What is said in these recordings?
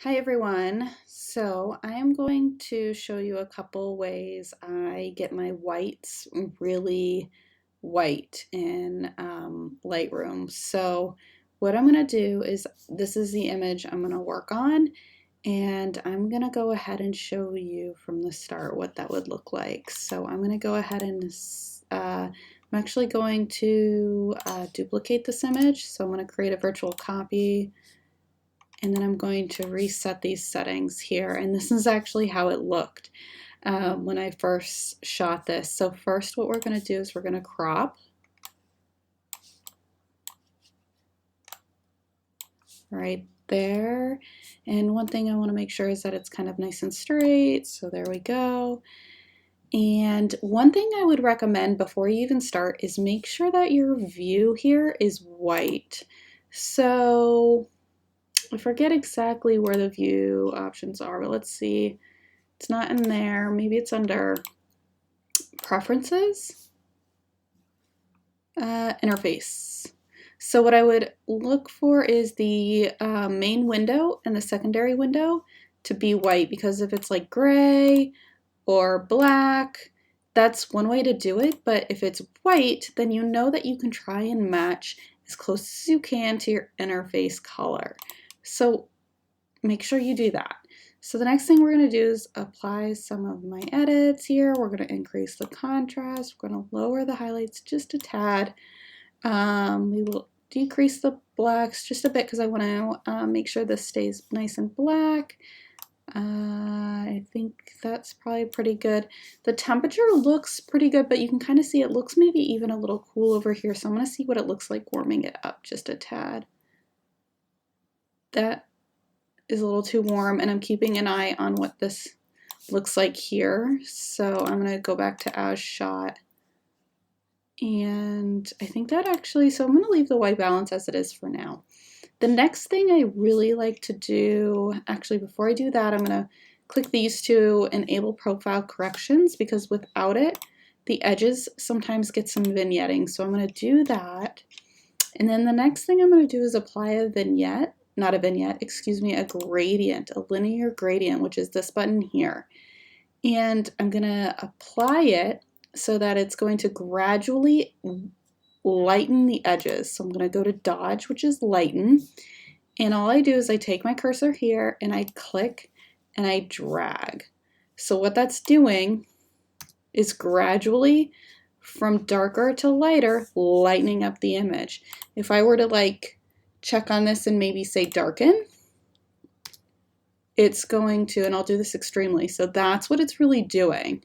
Hi everyone. So I am going to show you a couple ways I get my whites really white in Lightroom. So what I'm going to do is, this is the image I'm going to work on, and I'm going to go ahead and show you from the start what that would look like. So I'm going to go ahead and I'm actually going to duplicate this image. So I'm going to create a virtual copy. And then I'm going to reset these settings here. And this is actually how it looked when I first shot this. So first what we're going to do is we're going to crop right there. And one thing I want to make sure is that it's kind of nice and straight. So there we go. And one thing I would recommend before you even start is make sure that your view here is white. So I forget exactly where the view options are, but let's see. It's not in there. Maybe it's under preferences, interface. So what I would look for is the main window and the secondary window to be white, because if it's like gray or black, that's one way to do it. But if it's white, then you know that you can try and match as close as you can to your interface color. So make sure you do that. So the next thing we're going to do is apply some of my edits here. We're going to increase the contrast. We're going to lower the highlights just a tad. We will decrease the blacks just a bit because I want to make sure this stays nice and black. I think that's probably pretty good. The temperature looks pretty good, but you can kind of see it looks maybe even a little cool over here. So I'm going to see what it looks like warming it up just a tad. That is a little too warm, and I'm keeping an eye on what this looks like here. So I'm going to go back to as shot, and I think that actually, so I'm going to leave the white balance as it is for now. The next thing I really like to do, actually before I do that, I'm going to click these to enable profile corrections, because without it the edges sometimes get some vignetting. So I'm going to do that, and then the next thing I'm going to do is apply a vignette. Not a vignette, excuse me, a gradient, a linear gradient, which is this button here. And I'm going to apply it so that it's going to gradually lighten the edges. So I'm going to go to dodge, which is lighten. And all I do is I take my cursor here and I click and I drag. So what that's doing is gradually, from darker to lighter, lightening up the image. If I were to check on this and maybe say darken, it's going to, and I'll do this extremely, so that's what it's really doing.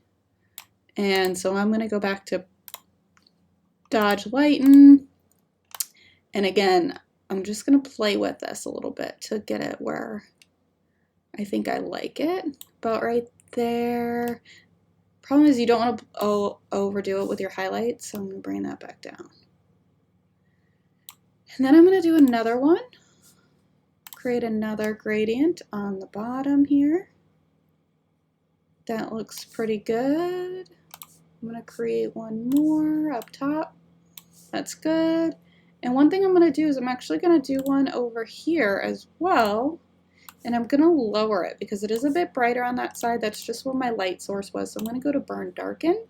And so I'm going to go back to dodge lighten, and again I'm just going to play with this a little bit to get it where I think I like it, about right there. Problem is you don't want to overdo it with your highlights, so I'm going to bring that back down. And then I'm going to do another one. Create another gradient on the bottom here. That looks pretty good. I'm going to create one more up top. That's good. And one thing I'm going to do is I'm actually going to do one over here as well. And I'm going to lower it because it is a bit brighter on that side. That's just where my light source was. So I'm going to go to burn darken.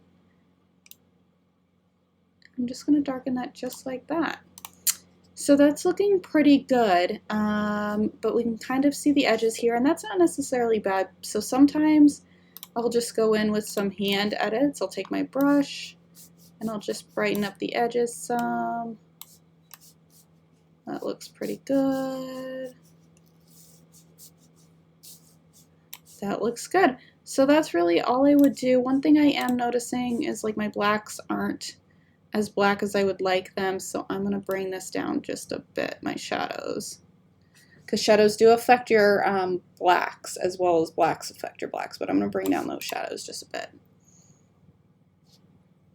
I'm just going to darken that just like that. So that's looking pretty good, but we can kind of see the edges here, and that's not necessarily bad. So sometimes I'll just go in with some hand edits. I'll take my brush and I'll just brighten up the edges some. That looks pretty good. That looks good. So that's really all I would do. One thing I am noticing is my blacks aren't as black as I would like them, so I'm going to bring this down just a bit, my shadows, because shadows do affect your blacks as well as blacks affect your blacks, but I'm going to bring down those shadows just a bit.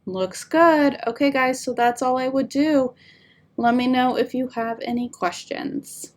Looks good. Okay guys, so that's all I would do. Let me know if you have any questions.